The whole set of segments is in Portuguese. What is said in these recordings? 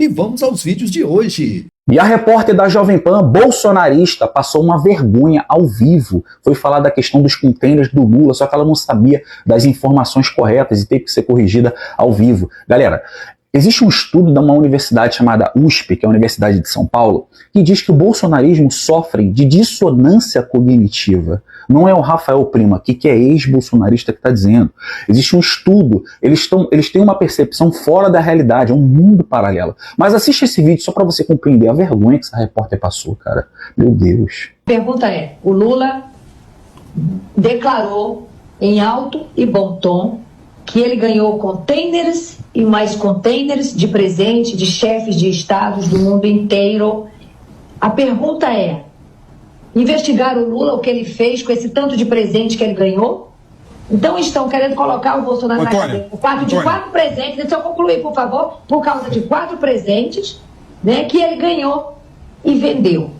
E vamos aos vídeos de hoje. E a repórter da Jovem Pan, bolsonarista, passou uma vergonha ao vivo. Foi falar da questão dos containers do Lula, só que ela não sabia das informações corretas e teve que ser corrigida ao vivo. Galera, existe um estudo de uma universidade chamada USP, que é a Universidade de São Paulo, que diz que o bolsonarismo sofre de dissonância cognitiva. Não é o Rafael Prima aqui, que é ex-bolsonarista, que está dizendo. Existe um estudo, eles têm uma percepção fora da realidade, é um mundo paralelo. Mas assiste esse vídeo só para você compreender a vergonha que essa repórter passou, cara. Meu Deus. A pergunta é, o Lula declarou em alto e bom tom que ele ganhou containers e mais containers de presente de chefes de estados do mundo inteiro. A pergunta é, investigar o Lula, o que ele fez com esse tanto de presente que ele ganhou? Então estão querendo colocar o Bolsonaro na cadeia por parte de 4 presentes, deixa eu concluir, por favor, por causa de 4 presentes, né, que ele ganhou e vendeu.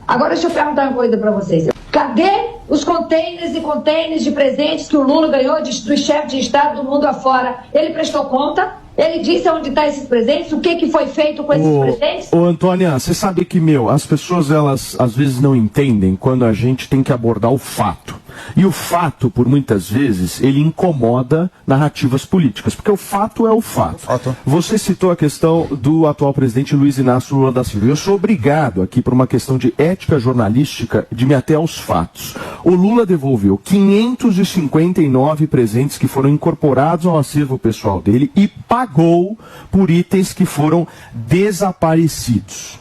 Agora deixa eu perguntar uma coisa para vocês. Cadê os containers e containers de presentes que o Lula ganhou dos chefes de Estado do mundo afora? Ele prestou conta? Ele disse onde estão esses presentes? O que foi feito com esses presentes? Ô, Antônia, você sabe que, as pessoas, elas às vezes não entendem quando a gente tem que abordar o fato. E o fato, por muitas vezes, ele incomoda narrativas políticas, porque o fato é o fato. Você citou a questão do atual presidente Luiz Inácio Lula da Silva. Eu sou obrigado aqui, por uma questão de ética jornalística, de me ater aos fatos. O Lula devolveu 559 presentes que foram incorporados ao acervo pessoal dele e pagou por itens que foram desaparecidos.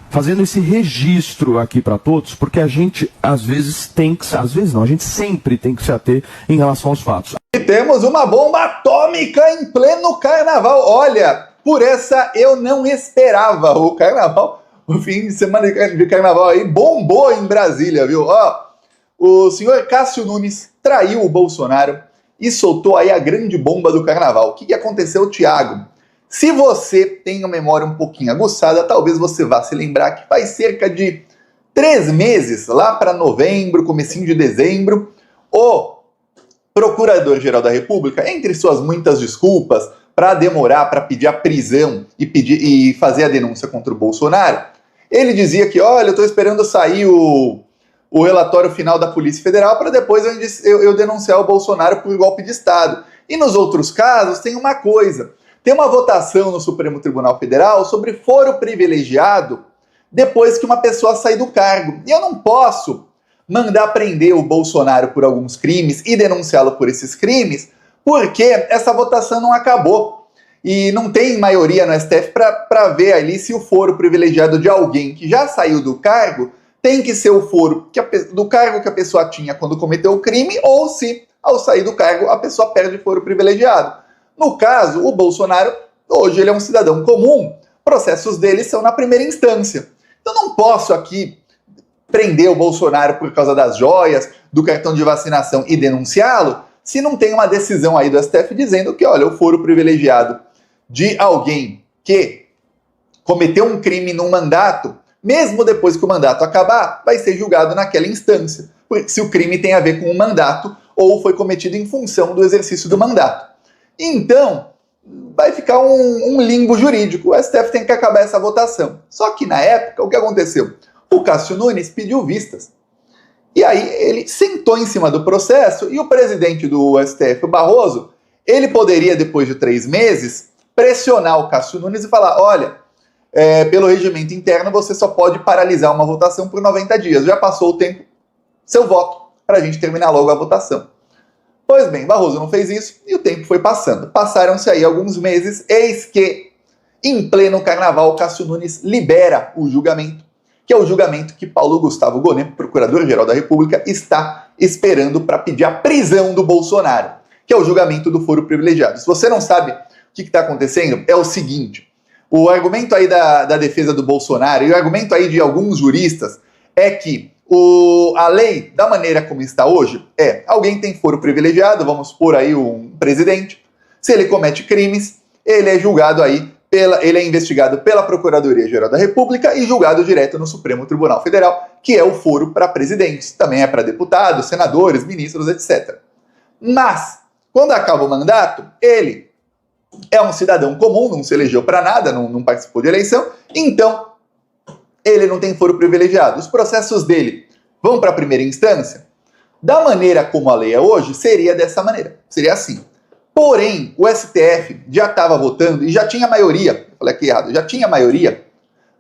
Fazendo esse registro aqui para todos, porque a gente às vezes não, a gente sempre tem que se ater em relação aos fatos. E temos uma bomba atômica em pleno carnaval. Olha, por essa eu não esperava. O carnaval, o fim de semana de carnaval aí bombou em Brasília, viu? Ó, o senhor Cássio Nunes traiu o Bolsonaro e soltou aí a grande bomba do carnaval. O que aconteceu, Thiago? Se você tem a memória um pouquinho aguçada, talvez você vá se lembrar que faz cerca de 3 meses, lá para novembro, comecinho de dezembro, o Procurador-Geral da República, entre suas muitas desculpas para demorar, para pedir a prisão e fazer a denúncia contra o Bolsonaro, ele dizia que, olha, eu estou esperando sair o relatório final da Polícia Federal para depois eu denunciar o Bolsonaro por golpe de Estado. E nos outros casos tem uma coisa. Tem uma votação no Supremo Tribunal Federal sobre foro privilegiado depois que uma pessoa sai do cargo. E eu não posso mandar prender o Bolsonaro por alguns crimes e denunciá-lo por esses crimes, porque essa votação não acabou. E não tem maioria no STF para ver ali se o foro privilegiado de alguém que já saiu do cargo tem que ser o foro do cargo que a pessoa tinha quando cometeu o crime, ou se, ao sair do cargo, a pessoa perde o foro privilegiado. No caso, o Bolsonaro, hoje ele é um cidadão comum, processos dele são na primeira instância. Então não posso aqui prender o Bolsonaro por causa das joias, do cartão de vacinação e denunciá-lo, se não tem uma decisão aí do STF dizendo que, olha, o foro privilegiado de alguém que cometeu um crime num mandato, mesmo depois que o mandato acabar, vai ser julgado naquela instância, se o crime tem a ver com o mandato ou foi cometido em função do exercício do mandato. Então, vai ficar um limbo jurídico. O STF tem que acabar essa votação. Só que, na época, o que aconteceu? O Cássio Nunes pediu vistas. E aí, ele sentou em cima do processo e o presidente do STF, o Barroso, ele poderia, depois de 3 meses, pressionar o Cássio Nunes e falar, olha, pelo regimento interno, você só pode paralisar uma votação por 90 dias. Já passou o tempo, seu voto, para a gente terminar logo a votação. Pois bem, Barroso não fez isso e o tempo foi passando. Passaram-se aí alguns meses, eis que, em pleno carnaval, Cássio Nunes libera o julgamento, que é o julgamento que Paulo Gustavo Gonet, Procurador-Geral da República, está esperando para pedir a prisão do Bolsonaro, que é o julgamento do foro privilegiado. Se você não sabe o que está acontecendo, é o seguinte, o argumento aí da defesa do Bolsonaro e o argumento aí de alguns juristas é que a lei, da maneira como está hoje, alguém tem foro privilegiado, vamos supor aí um presidente, se ele comete crimes, ele é julgado aí, ele é investigado pela Procuradoria-Geral da República e julgado direto no Supremo Tribunal Federal, que é o foro para presidentes, também é para deputados, senadores, ministros, etc. Mas, quando acaba o mandato, ele é um cidadão comum, não se elegeu para nada, não participou de eleição, então ele não tem foro privilegiado. Os processos dele vão para a primeira instância. Da maneira como a lei é hoje, seria dessa maneira, seria assim. Porém, o STF já estava votando e já tinha maioria, falei aqui errado, já tinha maioria,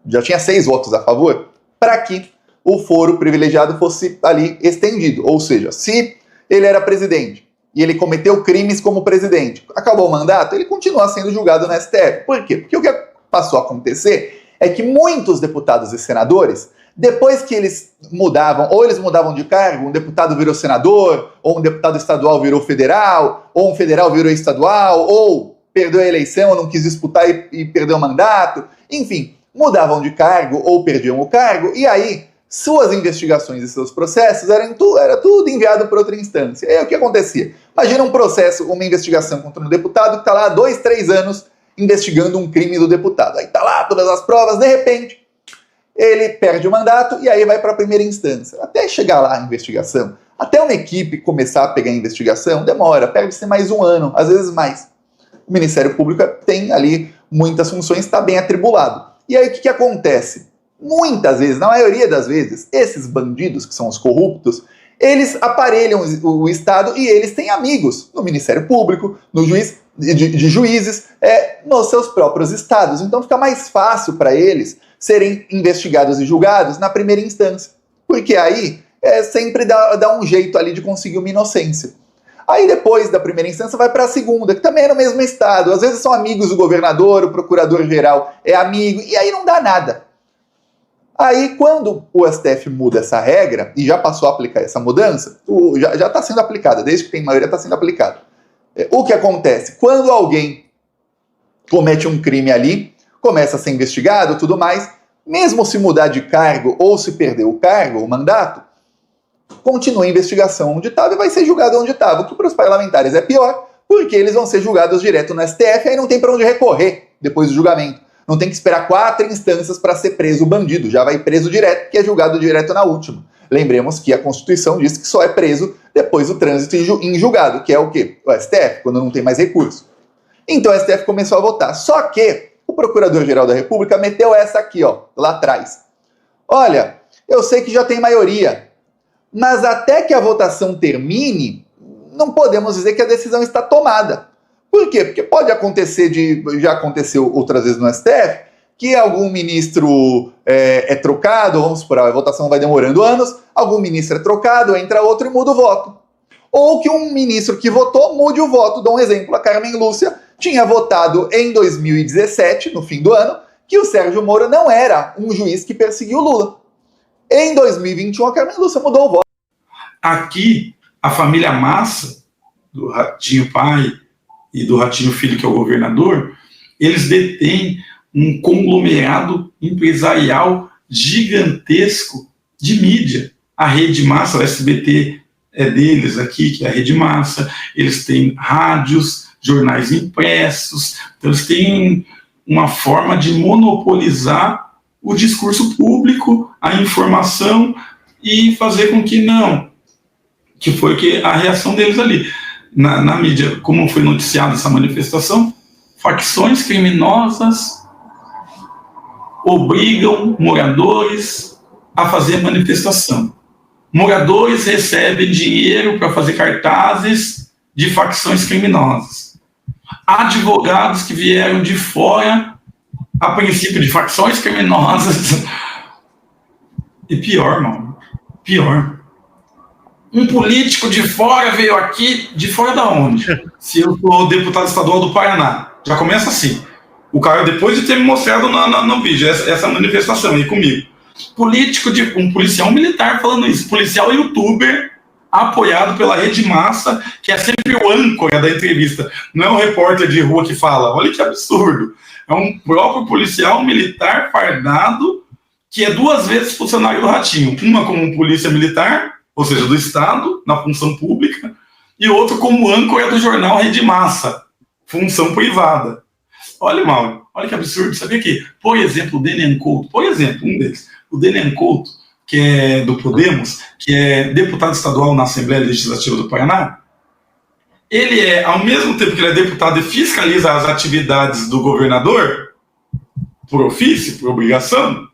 já tinha 6 votos a favor, para que o foro privilegiado fosse ali estendido. Ou seja, se ele era presidente e ele cometeu crimes como presidente, acabou o mandato, ele continua sendo julgado no STF. Por quê? Porque o que passou a acontecer é que muitos deputados e senadores, depois que eles mudavam, ou eles mudavam de cargo, um deputado virou senador, ou um deputado estadual virou federal, ou um federal virou estadual, ou perdeu a eleição, não quis disputar e perdeu o mandato, enfim, mudavam de cargo ou perdiam o cargo, e aí suas investigações e seus processos era tudo enviado para outra instância. E aí o que acontecia? Imagina um processo, uma investigação contra um deputado que está lá há 2, 3 anos investigando um crime do deputado. Aí está lá todas as provas, de repente ele perde o mandato e aí vai para a primeira instância. Até chegar lá a investigação, até uma equipe começar a pegar a investigação, demora, perde-se mais 1 ano, às vezes mais. O Ministério Público tem ali muitas funções, está bem atribulado. E aí o que acontece? Muitas vezes, na maioria das vezes, esses bandidos, que são os corruptos, eles aparelham o Estado e eles têm amigos no Ministério Público, no de juízes, nos seus próprios estados. Então fica mais fácil para eles serem investigados e julgados na primeira instância. Porque aí sempre dá um jeito ali de conseguir uma inocência. Aí depois da primeira instância vai para a segunda, que também é no mesmo estado. Às vezes são amigos do governador, o procurador-geral é amigo, e aí não dá nada. Aí quando o STF muda essa regra, e já passou a aplicar essa mudança, já está sendo aplicada, desde que tem maioria está sendo aplicada. O que acontece? Quando alguém comete um crime ali, começa a ser investigado, tudo mais, mesmo se mudar de cargo ou se perder o cargo, o mandato, continua a investigação onde estava e vai ser julgado onde estava, o que para os parlamentares é pior, porque eles vão ser julgados direto no STF, aí não tem para onde recorrer depois do julgamento. Não tem que esperar 4 instâncias para ser preso o bandido, já vai preso direto, que é julgado direto na última. Lembremos que a Constituição diz que só é preso depois do trânsito em julgado, que é o quê? O STF, quando não tem mais recurso. Então o STF começou a votar. Só que o Procurador-Geral da República meteu essa aqui, ó, lá atrás. Olha, eu sei que já tem maioria, mas até que a votação termine, não podemos dizer que a decisão está tomada. Por quê? Porque pode acontecer, já aconteceu outras vezes no STF, que algum ministro é trocado, vamos supor, a votação vai demorando anos, algum ministro é trocado, entra outro e muda o voto. Ou que um ministro que votou mude o voto. Dou um exemplo, a Carmen Lúcia tinha votado em 2017, no fim do ano, que o Sérgio Moro não era um juiz que perseguiu o Lula. Em 2021, a Carmen Lúcia mudou o voto. Aqui, a família Massa, do Ratinho pai e do Ratinho filho, que é o governador, eles detêm um conglomerado empresarial gigantesco de mídia. A Rede Massa, o SBT é deles aqui, que é a Rede Massa, eles têm rádios, jornais impressos, então eles têm uma forma de monopolizar o discurso público, a informação e fazer com que não, que foi que a reação deles ali. Na mídia, como foi noticiada essa manifestação, facções criminosas obrigam moradores a fazer manifestação. Moradores recebem dinheiro para fazer cartazes de facções criminosas. Advogados que vieram de fora, a princípio de facções criminosas. E pior, mano, pior. Um político de fora veio aqui, de fora da onde? Se eu sou deputado estadual do Paraná. Já começa assim. O cara, depois de ter me mostrado no vídeo, essa manifestação aí comigo. Um policial militar falando isso. Policial youtuber, apoiado pela Rede Massa, que é sempre o âncora da entrevista. Não é um repórter de rua que fala. Olha que absurdo. É um próprio policial militar fardado, que é 2 vezes funcionário do Ratinho. Uma como polícia militar, ou seja, do Estado, na função pública, e outro como âncora do jornal Rede Massa, função privada. Olha, Mauro, olha que absurdo. Sabia que, por exemplo, o Denian Couto, um deles, o Denian Couto, que é do Podemos, que é deputado estadual na Assembleia Legislativa do Paraná, ele é, ao mesmo tempo que ele é deputado e fiscaliza as atividades do governador, por ofício, por obrigação,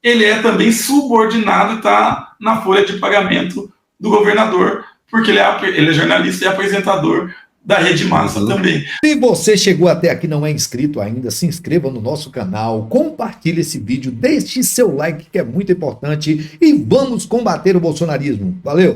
ele é também subordinado e está na folha de pagamento do governador, porque ele é jornalista e apresentador da Rede Massa também. Se você chegou até aqui e não é inscrito ainda, se inscreva no nosso canal, compartilhe esse vídeo, deixe seu like que é muito importante e vamos combater o bolsonarismo. Valeu!